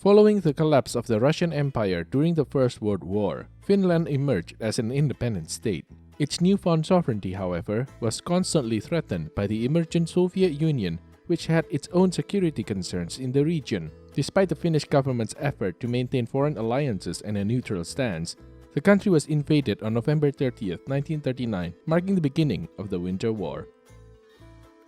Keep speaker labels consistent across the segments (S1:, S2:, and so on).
S1: Following the collapse of the Russian Empire during the First World War, Finland emerged as an independent state. Its newfound sovereignty, however, was constantly threatened by the emergent Soviet Union, which had its own security concerns in the region. Despite the Finnish government's effort to maintain foreign alliances and a neutral stance, the country was invaded on November 30, 1939, marking the beginning of the Winter War.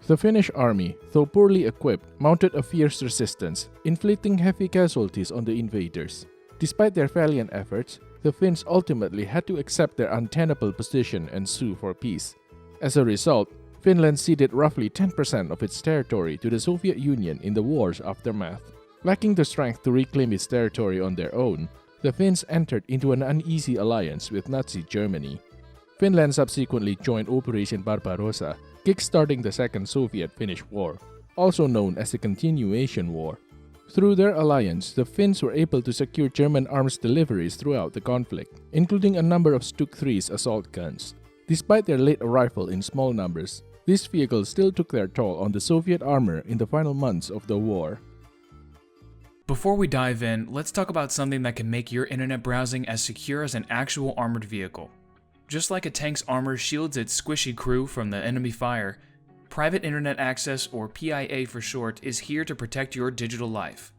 S1: The Finnish army, though poorly equipped, mounted a fierce resistance, inflicting heavy casualties on the invaders. Despite their valiant efforts, the Finns ultimately had to accept their untenable position and sue for peace. As a result, Finland ceded roughly 10% of its territory to the Soviet Union in the war's aftermath. Lacking the strength to reclaim its territory on their own, the Finns entered into an uneasy alliance with Nazi Germany. Finland subsequently joined Operation Barbarossa, kickstarting the Second Soviet-Finnish War, also known as the Continuation War. Through their alliance, the Finns were able to secure German arms deliveries throughout the conflict, including a number of StuG-3's assault guns. Despite their late arrival in small numbers, these vehicles still took their toll on the Soviet armor in the final months of the war.
S2: Before we dive in, let's talk about something that can make your internet browsing as secure as an actual armored vehicle. Just like a tank's armor shields its squishy crew from the enemy fire, Private Internet Access, or PIA for short, is here to protect your digital life.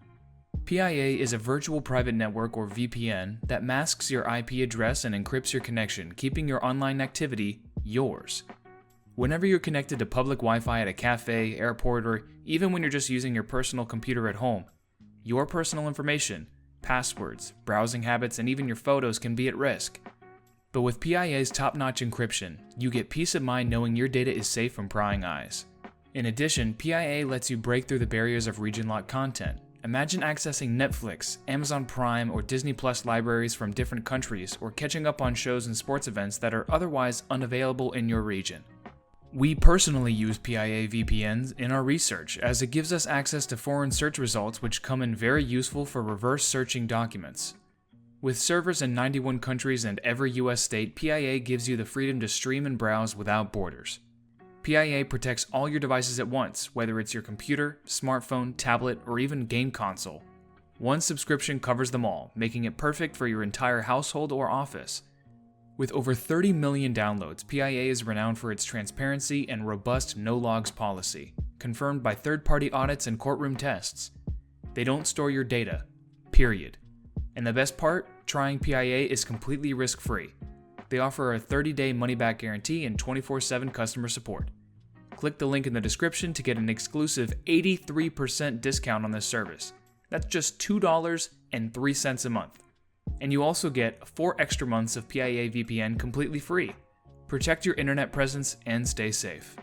S2: PIA is a virtual private network, or VPN, that masks your IP address and encrypts your connection, keeping your online activity yours. Whenever you're connected to public Wi-Fi at a cafe, airport, or even when you're just using your personal computer at home, your personal information, passwords, browsing habits, and even your photos can be at risk. But with PIA's top-notch encryption, you get peace of mind knowing your data is safe from prying eyes. In addition, PIA lets you break through the barriers of region-locked content. Imagine accessing Netflix, Amazon Prime, or Disney Plus libraries from different countries, or catching up on shows and sports events that are otherwise unavailable in your region. We personally use PIA VPNs in our research, as it gives us access to foreign search results which come in very useful for reverse searching documents. With servers in 91 countries and every US state, PIA gives you the freedom to stream and browse without borders. PIA protects all your devices at once, whether it's your computer, smartphone, tablet, or even game console. One subscription covers them all, making it perfect for your entire household or office. With over 30 million downloads, PIA is renowned for its transparency and robust no-logs policy, confirmed by third-party audits and courtroom tests. They don't store your data, period. And the best part, trying PIA is completely risk-free. They offer a 30-day money-back guarantee and 24/7 customer support. Click the link in the description to get an exclusive 83% discount on this service. That's just $2.03 a month. And you also get 4 extra months of PIA VPN completely free. Protect your internet presence and stay safe.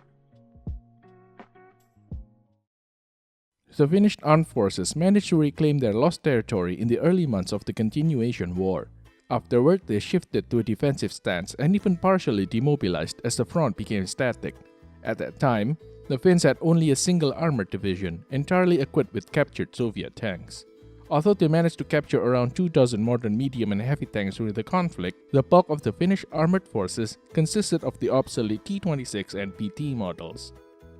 S1: The Finnish armed forces managed to reclaim their lost territory in the early months of the Continuation War. Afterward, they shifted to a defensive stance and even partially demobilized as the front became static. At that time, the Finns had only a single armored division, entirely equipped with captured Soviet tanks. Although they managed to capture around 24 modern medium and heavy tanks during the conflict, the bulk of the Finnish armored forces consisted of the obsolete T-26 and PT models.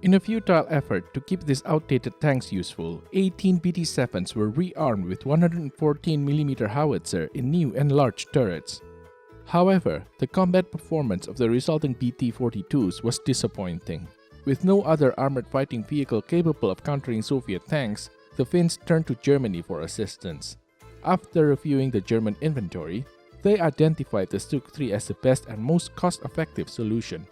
S1: In a futile effort to keep these outdated tanks useful, 18 PT-7s were rearmed with 114mm howitzer in new enlarged turrets. However, the combat performance of the resulting PT-42s was disappointing. With no other armored fighting vehicle capable of countering Soviet tanks, the Finns turned to Germany for assistance. After reviewing the German inventory, they identified the StuG-3 as the best and most cost-effective solution.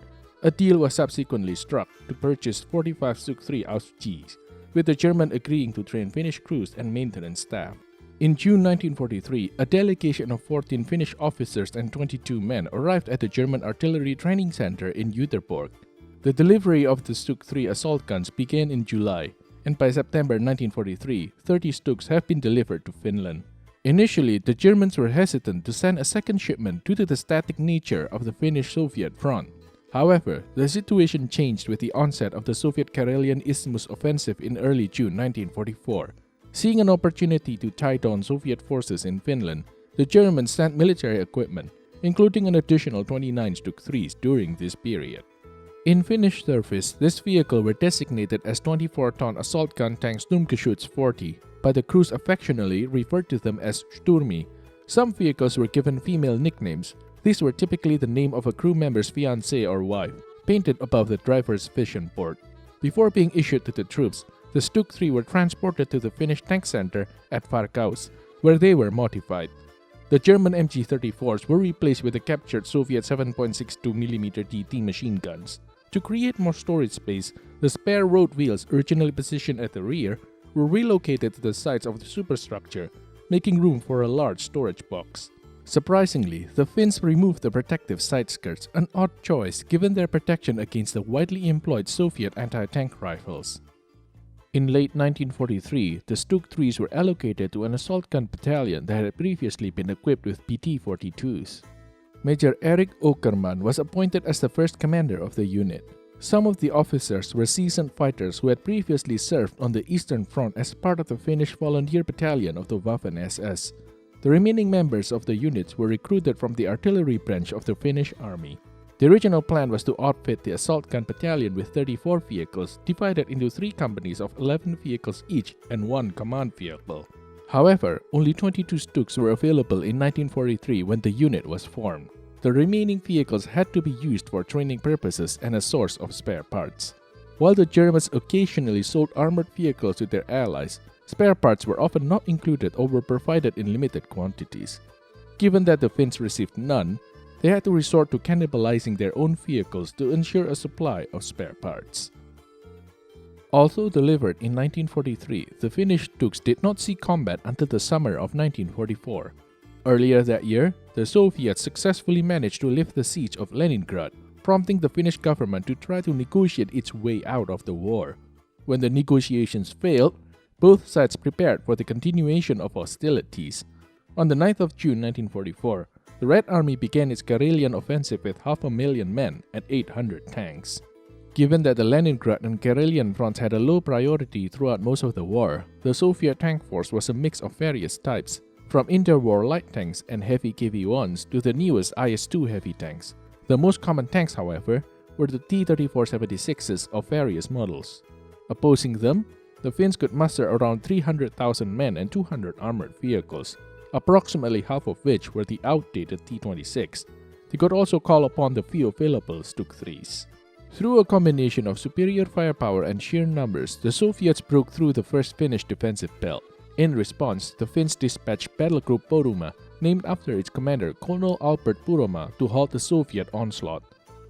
S1: A deal was subsequently struck to purchase 45 StuG-3 Ausf.Gs, with the German agreeing to train Finnish crews and maintenance staff. In June 1943, a delegation of 14 Finnish officers and 22 men arrived at the German Artillery Training Center in Göteborg. The delivery of the StuG-3 assault guns began in July, and by September 1943, 30 StuGs have been delivered to Finland. Initially, the Germans were hesitant to send a second shipment due to the static nature of the Finnish-Soviet front. However, the situation changed with the onset of the Soviet Karelian Isthmus offensive in early June 1944. Seeing an opportunity to tie down Soviet forces in Finland, the Germans sent military equipment, including an additional 29 StuG-3s during this period. In Finnish service, this vehicle were designated as 24-ton assault gun tank Stu.40. but the crews affectionately referred to them as Sturmi. Some vehicles were given female nicknames. These were typically the name of a crew member's fiancée or wife, painted above the driver's vision port. Before being issued to the troops, the StuG-3 were transported to the Finnish tank center at Varkaus, where they were modified. The German MG-34s were replaced with the captured Soviet 7.62mm TT machine guns. To create more storage space, the spare road wheels originally positioned at the rear were relocated to the sides of the superstructure, making room for a large storage box. Surprisingly, the Finns removed the protective side skirts, an odd choice given their protection against the widely employed Soviet anti-tank rifles. In late 1943, the StuG-3s were allocated to an assault gun battalion that had previously been equipped with PT-42s. Major Erik Åkerman was appointed as the first commander of the unit. Some of the officers were seasoned fighters who had previously served on the Eastern Front as part of the Finnish volunteer battalion of the Waffen-SS. The remaining members of the units were recruited from the artillery branch of the Finnish army. The original plan was to outfit the assault gun battalion with 34 vehicles, divided into 3 companies of 11 vehicles each and 1 command vehicle. However, only 22 StuGs were available in 1943 when the unit was formed. The remaining vehicles had to be used for training purposes and a source of spare parts. While the Germans occasionally sold armored vehicles to their allies, spare parts were often not included or were provided in limited quantities. Given that the Finns received none, they had to resort to cannibalizing their own vehicles to ensure a supply of spare parts. Although delivered in 1943, the Finnish StuGs did not see combat until the summer of 1944. Earlier that year, the Soviets successfully managed to lift the siege of Leningrad, prompting the Finnish government to try to negotiate its way out of the war. When the negotiations failed, both sides prepared for the continuation of hostilities. On the 9th of June 1944, the Red Army began its Karelian offensive with 500,000 men and 800 tanks. Given that the Leningrad and Karelian fronts had a low priority throughout most of the war, the Soviet tank force was a mix of various types, from interwar light tanks and heavy KV-1s to the newest IS-2 heavy tanks. The most common tanks, however, were the T-34-76s of various models. Opposing them, the Finns could muster around 300,000 men and 200 armored vehicles, approximately half of which were the outdated T-26. They could also call upon the few available StuG-3s. Through a combination of superior firepower and sheer numbers, the Soviets broke through the first Finnish defensive belt. In response, the Finns dispatched Battle Group Poruma, named after its commander Colonel Albert Puroma, to halt the Soviet onslaught.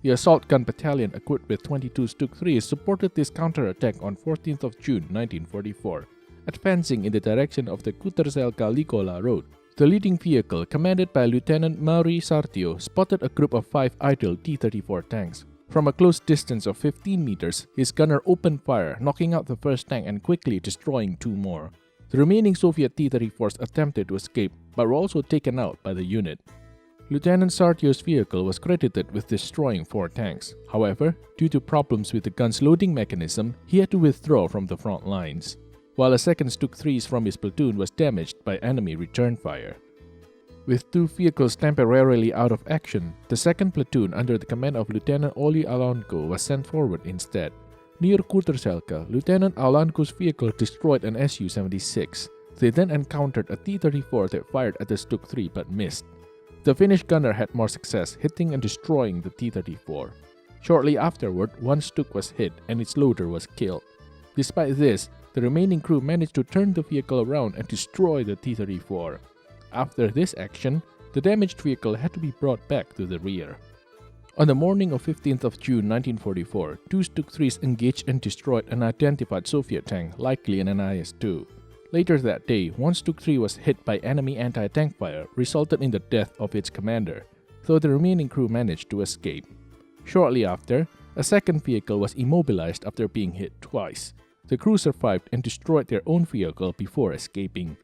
S1: The assault gun battalion equipped with 22 StuG-3s supported this counterattack on 14th of June 1944, advancing in the direction of the Kuterselkä-Likola road. The leading vehicle, commanded by Lieutenant Mauri Sartio, spotted a group of 5 idle T-34 tanks. From a close distance of 15 meters, his gunner opened fire, knocking out the first tank and quickly destroying 2 more. The remaining Soviet T-34s attempted to escape, but were also taken out by the unit. Lieutenant Sartio's vehicle was credited with destroying 4 tanks. However, due to problems with the gun's loading mechanism, he had to withdraw from the front lines, while a second StuG-3 from his platoon was damaged by enemy return fire. With 2 vehicles temporarily out of action, the second platoon under the command of Lieutenant Olli Alanko was sent forward instead. Near Kuterselkä, Lieutenant Alanko's vehicle destroyed an Su-76. They then encountered a T-34 that fired at the StuG-3 but missed. The Finnish gunner had more success, hitting and destroying the T-34. Shortly afterward, 1 StuG was hit and its loader was killed. Despite this, the remaining crew managed to turn the vehicle around and destroy the T-34. After this action, the damaged vehicle had to be brought back to the rear. On the morning of 15th of June 1944, 2 StuG-3s engaged and destroyed an identified Soviet tank, likely an IS-2. Later that day, 1 StuG-3 was hit by enemy anti-tank fire, resulting in the death of its commander, though the remaining crew managed to escape. Shortly after, a second vehicle was immobilized after being hit twice. The crew survived and destroyed their own vehicle before escaping.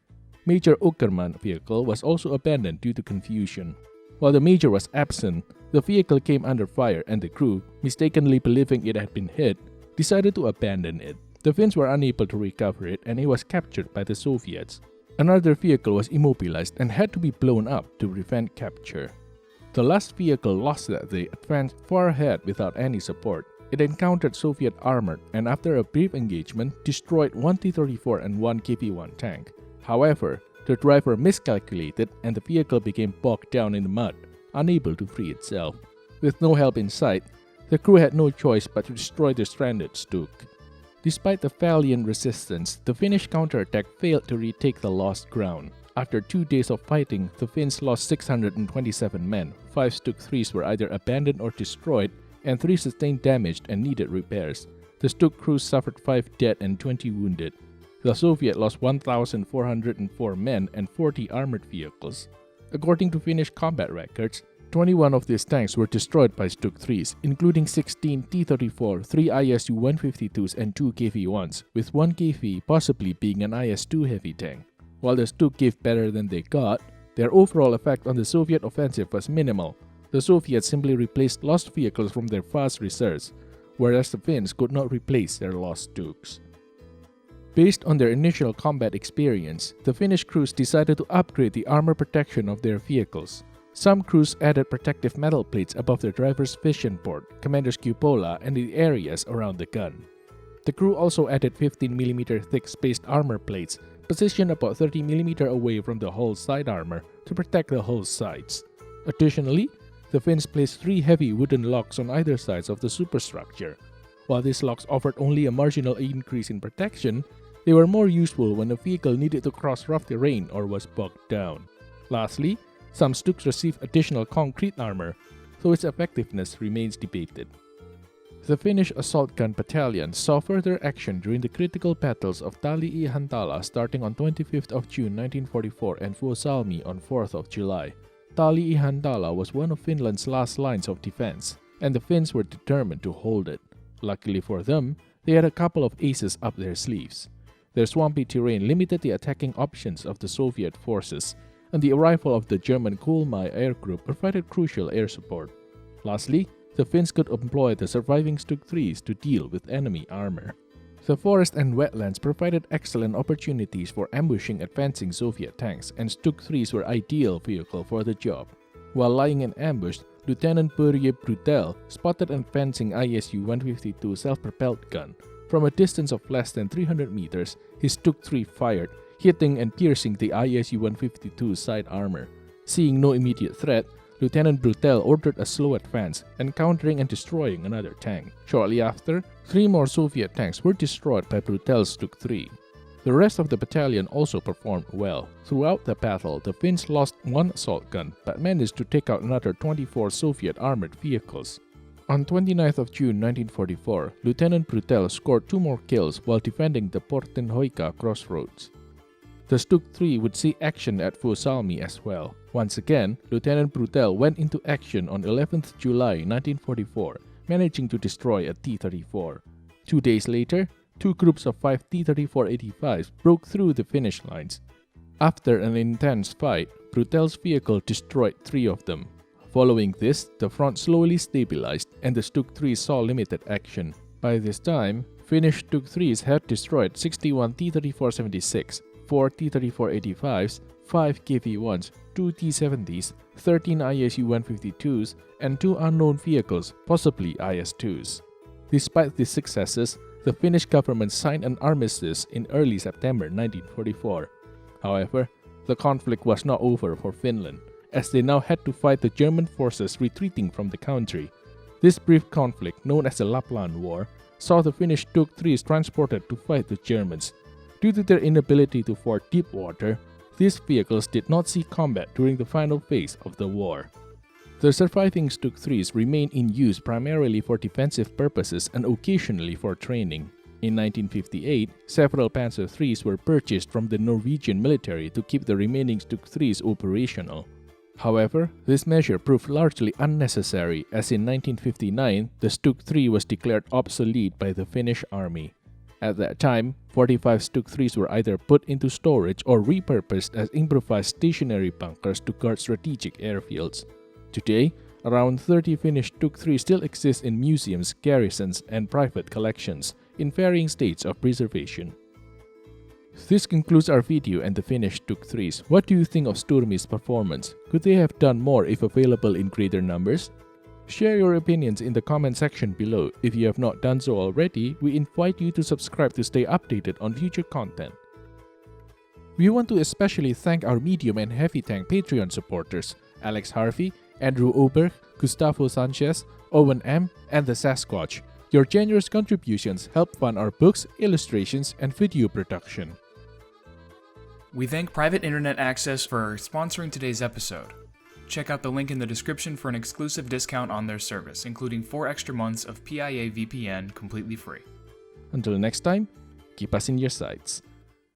S1: Major Åkerman's vehicle was also abandoned due to confusion. While the major was absent, the vehicle came under fire and the crew, mistakenly believing it had been hit, decided to abandon it. The Finns were unable to recover it and it was captured by the Soviets. Another vehicle was immobilized and had to be blown up to prevent capture. The last vehicle lost that day advanced far ahead without any support. It encountered Soviet armor and after a brief engagement, destroyed one T-34 and one KV-1 tank. However, the driver miscalculated and the vehicle became bogged down in the mud, unable to free itself. With no help in sight, the crew had no choice but to destroy the stranded StuG. Despite the valiant resistance, the Finnish counterattack failed to retake the lost ground. After 2 days of fighting, the Finns lost 627 men, 5 StuG-3s were either abandoned or destroyed, and 3 sustained damage and needed repairs. The StuG crew suffered 5 dead and 20 wounded. The Soviet lost 1,404 men and 40 armored vehicles. According to Finnish combat records, 21 of these tanks were destroyed by StuG-3s, including 16 T-34, 3 ISU-152s and 2 KV-1s, with 1 KV possibly being an IS-2 heavy tank. While the StuG gave better than they got, their overall effect on the Soviet offensive was minimal. The Soviets simply replaced lost vehicles from their vast reserves, whereas the Finns could not replace their lost StuGs. Based on their initial combat experience, the Finnish crews decided to upgrade the armor protection of their vehicles. Some crews added protective metal plates above their driver's vision port, commander's cupola, and the areas around the gun. The crew also added 15mm thick spaced armor plates, positioned about 30mm away from the hull's side armor to protect the hull's sides. Additionally, the Finns placed 3 heavy wooden locks on either sides of the superstructure. While these locks offered only a marginal increase in protection, they were more useful when a vehicle needed to cross rough terrain or was bogged down. Lastly, some StuGs received additional concrete armor, though its effectiveness remains debated. The Finnish assault gun battalion saw further action during the critical battles of Tali-Ihantala starting on 25th of June 1944 and Vuosalmi on 4th of July. Tali-Ihantala was one of Finland's last lines of defense, and the Finns were determined to hold it. Luckily for them, they had a couple of aces up their sleeves. Their swampy terrain limited the attacking options of the Soviet forces, and the arrival of the German Kuhlmai air group provided crucial air support. Lastly, the Finns could employ the surviving StuG-3s to deal with enemy armor. The forest and wetlands provided excellent opportunities for ambushing advancing Soviet tanks, and StuG-3s were ideal vehicle for the job. While lying in ambush, Lieutenant Börje Brutel spotted an advancing ISU-152 self-propelled gun. From a distance of less than 300 meters, his StuG-3 fired, hitting and piercing the ISU-152's side armor. Seeing no immediate threat, Lieutenant Brutel ordered a slow advance, encountering and destroying another tank. Shortly after, 3 more Soviet tanks were destroyed by Brutel's StuG-3. The rest of the battalion also performed well. Throughout the battle, the Finns lost 1 assault gun, but managed to take out another 24 Soviet armored vehicles. On 29th of June 1944, Lieutenant Brutel scored 2 more kills while defending the Portenhoika crossroads. The StuG-3 would see action at Vuosalmi as well. Once again, Lieutenant Brutel went into action on 11th July 1944, managing to destroy a T-34. 2 days later, 2 groups of 5 T-34-85s broke through the Finnish lines. After an intense fight, Brutel's vehicle destroyed 3 of them. Following this, the front slowly stabilized and the StuG-3 saw limited action. By this time, Finnish StuG-3s had destroyed 61 T-34-76, 4 T-34-85s, 5 KV-1s, 2 T-70s, 13 ISU-152s, and 2 unknown vehicles, possibly IS-2s. Despite these successes, the Finnish government signed an armistice in early September 1944. However, the conflict was not over for Finland, as they now had to fight the German forces retreating from the country. This brief conflict, known as the Lapland War, saw the Finnish StuG-3s transported to fight the Germans. Due to their inability to ford deep water, these vehicles did not see combat during the final phase of the war. The surviving StuG-3s remained in use primarily for defensive purposes and occasionally for training. In 1958, several Panzer IIIs were purchased from the Norwegian military to keep the remaining StuG-3s operational. However, this measure proved largely unnecessary, as in 1959, the StuG-3 was declared obsolete by the Finnish army. At that time, 45 StuG-3s were either put into storage or repurposed as improvised stationary bunkers to guard strategic airfields. Today, around 30 Finnish StuG-3 still exist in museums, garrisons, and private collections, in varying states of preservation. This concludes our video and the Finnish StuG-3s. What do you think of Sturmi's performance? Could they have done more if available in greater numbers? Share your opinions in the comment section below. If you have not done so already, we invite you to subscribe to stay updated on future content. We want to especially thank our medium and heavy tank Patreon supporters, Alex Harvey, Andrew Oberg, Gustavo Sanchez, Owen M, and the Sasquatch. Your generous contributions help fund our books, illustrations, and video production.
S2: We thank Private Internet Access for sponsoring today's episode. Check out the link in the description for an exclusive discount on their service, including 4 extra months of PIA VPN completely free.
S1: Until next time, keep us in your sights.